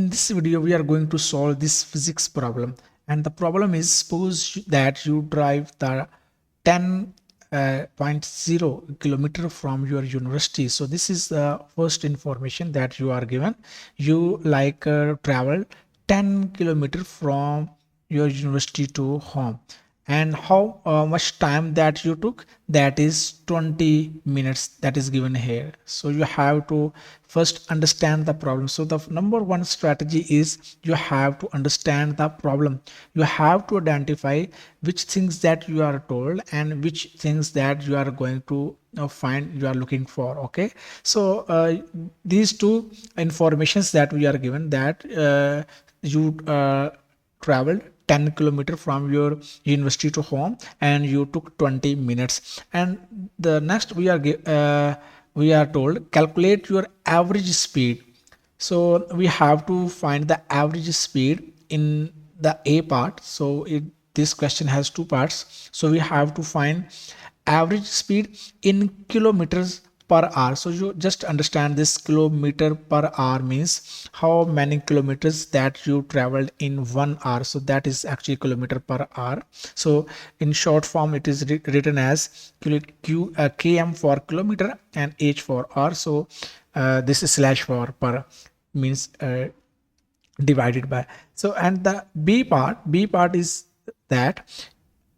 In this video, we are going to solve this physics problem. And the problem is, suppose that you drive the 10.0 kilometer from your university. So this is the first information that you are given. You travel 10 kilometer from your university to home, and how much time that you took, that is 20 minutes, that is given here. So you have to first understand the problem. So the number one strategy is you have to understand the problem. You have to identify which things that you are told and which things that you are going to find, you are looking for. Okay, so these two informations that we are given, that you traveled 10 kilometer from your university to home and you took 20 minutes. And the next we are told calculate your average speed. So we have to find the average speed in the A part. So this question has two parts. So we have to find average speed in kilometers per hour. So you just understand this kilometer per hour means how many kilometers that you traveled in 1 hour. So that is actually kilometer per hour. So in short form, it is written as km for kilometer and h for hour. So this is slash for per means divided by. So and the B part is that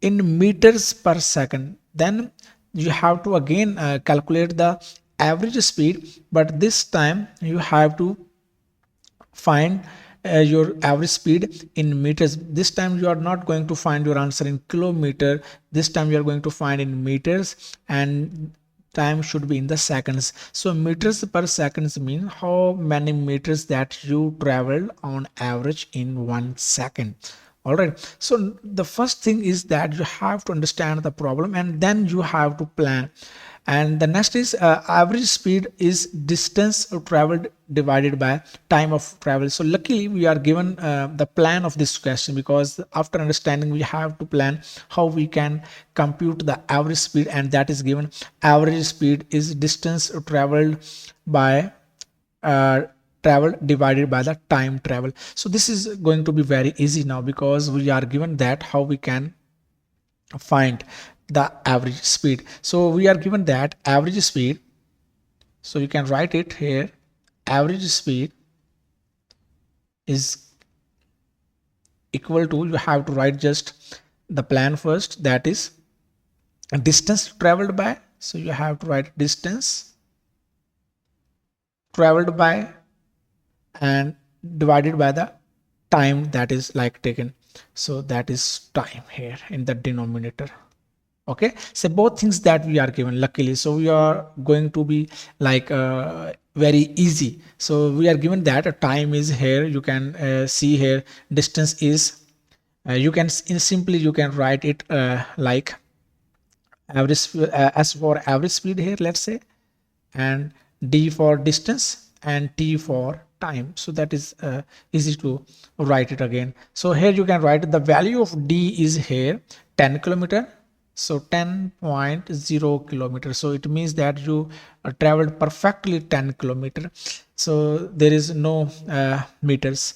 in meters per second. Then you have to again calculate the average speed, but this time you have to find your average speed in meters. This time you are not going to find your answer in kilometer. This time you are going to find in meters, and time should be in the seconds. So meters per seconds mean how many meters that you traveled on average in 1 second. All right, so the first thing is that you have to understand the problem, and then you have to plan. And the next is average speed is distance traveled divided by time of travel. So luckily we are given the plan of this question, because after understanding we have to plan how we can compute the average speed, and that is given average speed is distance traveled by travel divided by the time travel. So this is going to be very easy now, because we are given that how we can find the average speed. So we are given that average speed, so you can write it here. Average speed is equal to, you have to write just the plan first, that is distance traveled by. So you have to write distance traveled by and divided by the time that is taken. So that is time here in the denominator. Okay, so both things that we are given luckily, so we are going to be very easy. So we are given that a time is here, you can see here distance is you can simply you can write it like average as for average speed here, let's say, and d for distance and t for time. So that is easy to write it again. So here you can write the value of d is here 10 kilometer. So 10.0 kilometers. So it means that you traveled perfectly 10 kilometer. So there is no meters.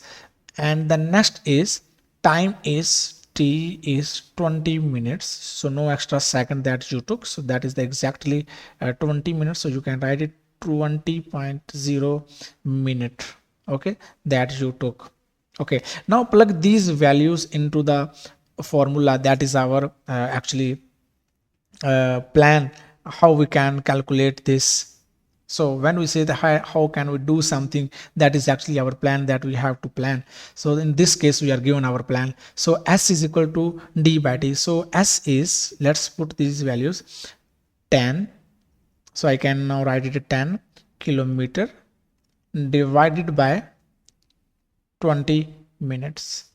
And the next is time is t is 20 minutes. So no extra second that you took. So that is the exactly 20 minutes. So you can write it 20.0 minute. Okay, that you took. Okay, now plug these values into the formula. That is our actually plan how we can calculate this. So when we say the how can we do something, that is actually our plan that we have to plan. So in this case we are given our plan. So s is equal to d by t. So s is, let's put these values, 10. So I can now write it at 10 kilometer divided by 20 minutes.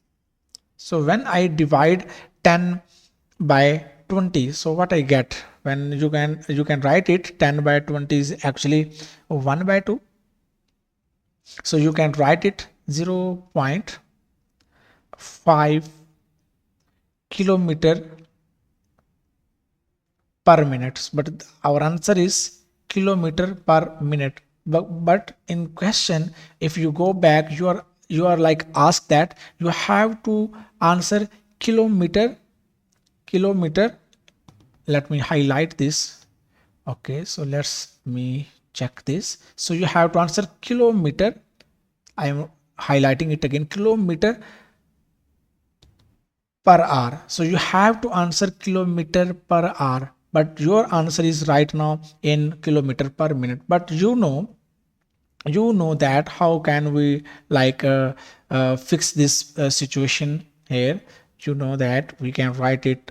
So when I divide 10 by 20, so what I get, when you can write it 10 by 20 is actually 1 by 2. So you can write it 0.5 kilometer per minute, but our answer is kilometer per minute. But in question, if you go back, you are like asked that you have to answer kilometer. Let me highlight this. Okay, so let's me check this. So you have to answer kilometer. I am highlighting it again, kilometer per hour. So you have to answer kilometer per hour, but your answer is right now in kilometer per minute. But you know that how can we like fix this situation here. You know that we can write it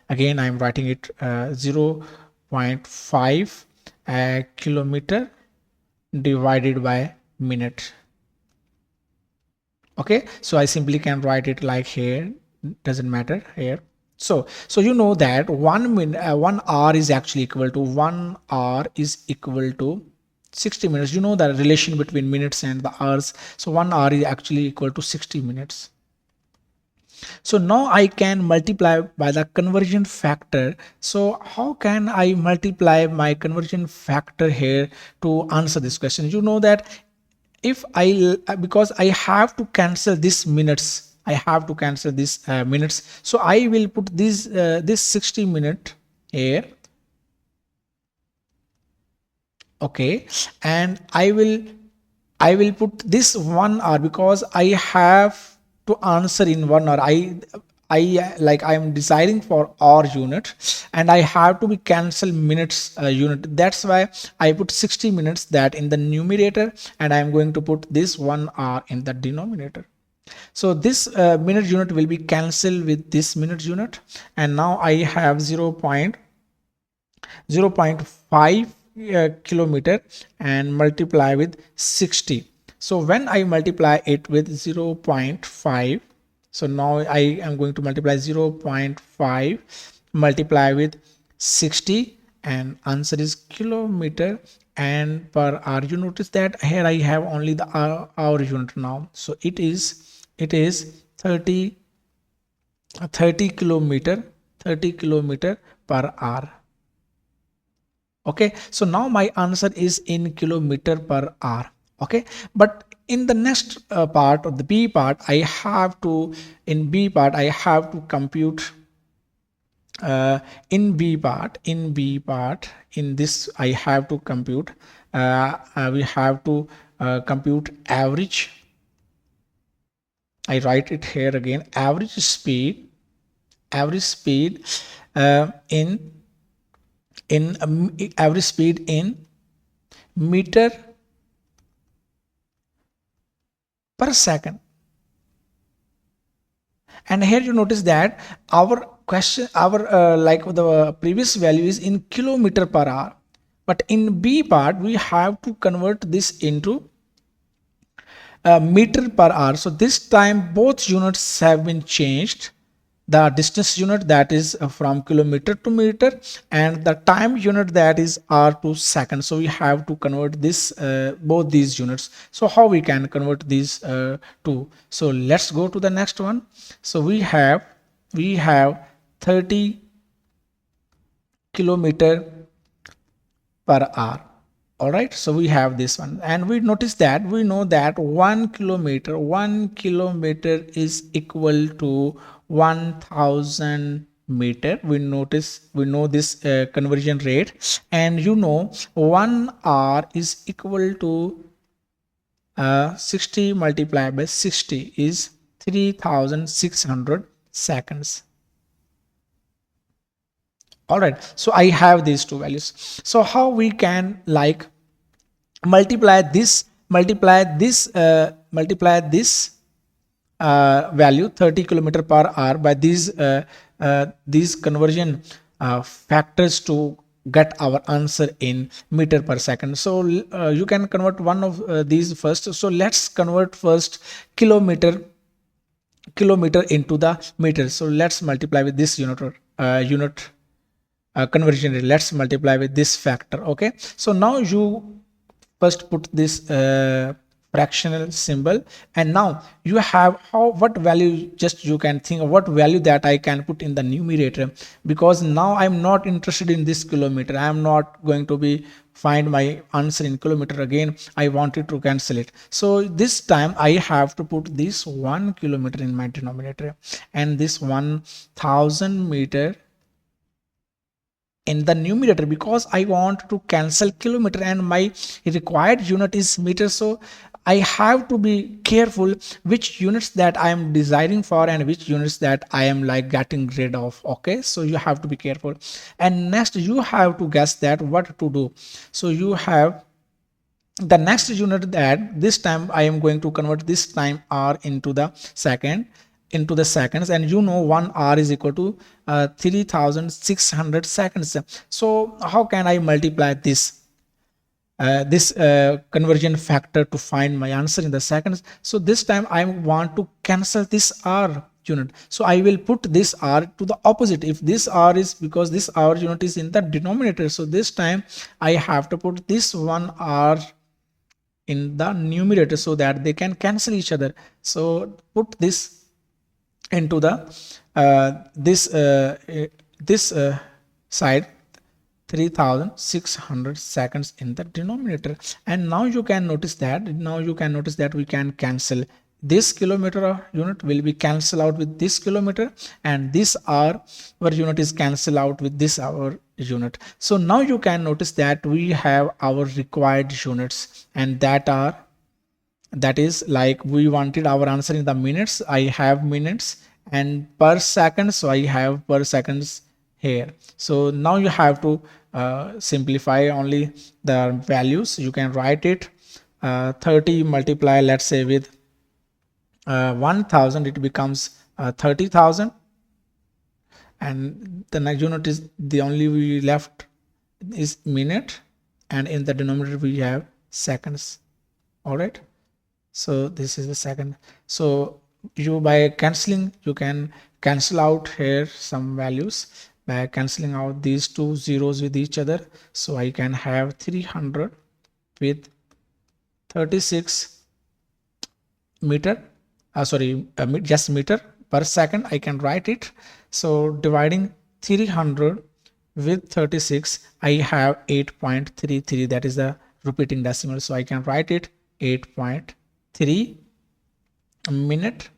again. I'm writing it 0.5 kilometer divided by minute. Okay, so I simply can write it like here, doesn't matter here. So you know that 1 hour is actually equal to 1 hour is equal to 60 minutes. You know the relation between minutes and the hours. So 1 hour is actually equal to 60 minutes. So now I can multiply by the conversion factor. So how can I multiply my conversion factor here to answer this question? You know that if because I have to cancel this minutes, I have to cancel this minutes. So I will put this 60 minute here. Okay, and I will put this 1 hour because I have to answer in 1 hour. I am deciding for hour unit, and I have to be cancel minutes unit. That's why I put 60 minutes that in the numerator, and I am going to put this 1 hour in the denominator. So this minute unit will be cancelled with this minute unit, and now I have 0.5 kilometer and multiply with 60. So when I multiply it with 0.5, so now I am going to multiply 0.5 multiply with 60, and answer is kilometer and per hour. You notice that here I have only the hour unit now. So it is 30 kilometer per hour. Okay, so now my answer is in kilometer per hour. Okay, but in the next part of the B part, I have to compute in B part in this I have to compute we have to compute average. I write it here again, average speed in average speed in meter per second. And here you notice that our question, like the previous value is in kilometer per hour, but in B part we have to convert this into meter per hour. So this time both units have been changed. The distance unit, that is from kilometer to meter, and the time unit, that is hour to second. So we have to convert this both these units. So how we can convert these two? So let's go to the next one. So we have 30 kilometer per hour. All right, so we have this one, and we notice that we know that 1 kilometer is equal to 1000 meter. We know this conversion rate, and you know 1 hour is equal to 60 multiplied by 60 is 3600 seconds. All right, so I have these two values. So how we can like multiply this value 30 kilometer per hour by these conversion factors to get our answer in meter per second. So you can convert one of these first. So let's convert first kilometer into the meter. So let's multiply with this unit conversion rate. Let's multiply with this factor. Okay, so now you first put this fractional symbol, and now you have what value, just you can think of what value that I can put in the numerator, because now I'm not interested in this kilometer. I'm not going to be find my answer in kilometer, again I wanted to cancel it. So this time I have to put this 1 kilometer in my denominator and this 1000 meter in the numerator, because I want to cancel kilometer and my required unit is meter. So I have to be careful which units that I am desiring for and which units that I am like getting rid of. Okay, so you have to be careful. And next you have to guess that what to do. So you have the next unit that this time I am going to convert this time r into the seconds, and you know 1 hour is equal to 3600 seconds. So how can I multiply this conversion factor to find my answer in the seconds? So this time I want to cancel this r unit, so I will put this r to the opposite. If this r is, because this r unit is in the denominator, so this time I have to put this 1 r in the numerator so that they can cancel each other. So put this into the this side, 3600 seconds in the denominator. And now you can notice that we can cancel this kilometer unit will be cancelled out with this kilometer, and this hour unit is cancelled out with this hour unit. So now you can notice that we have our required units, and that is like we wanted our answer in the minutes. I have minutes, and per second, so I have per seconds here. So now you have to simplify only the values. You can write it 30 multiply, let's say, with 1000, it becomes 30,000, and the next unit is the only we left is minute, and in the denominator we have seconds. All right, so this is the second. So you, by cancelling, you can cancel out here some values by cancelling out these two zeros with each other. So I can have 300 with 36 meter, just meter per second, I can write it. So dividing 300 with 36, I have 8.33, that is the repeating decimal. So I can write it 8.3 minute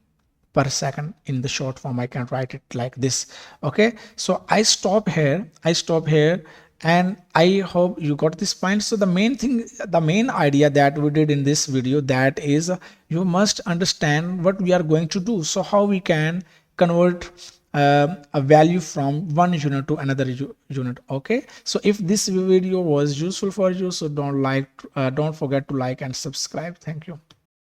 per second. In the short form, I can write it like this. Okay, so I stop here, and I hope you got this point. So the main idea that we did in this video, that is you must understand what we are going to do. So how we can convert a value from one unit to another unit. Okay, so if this video was useful for you, so don't forget to like and subscribe. Thank you.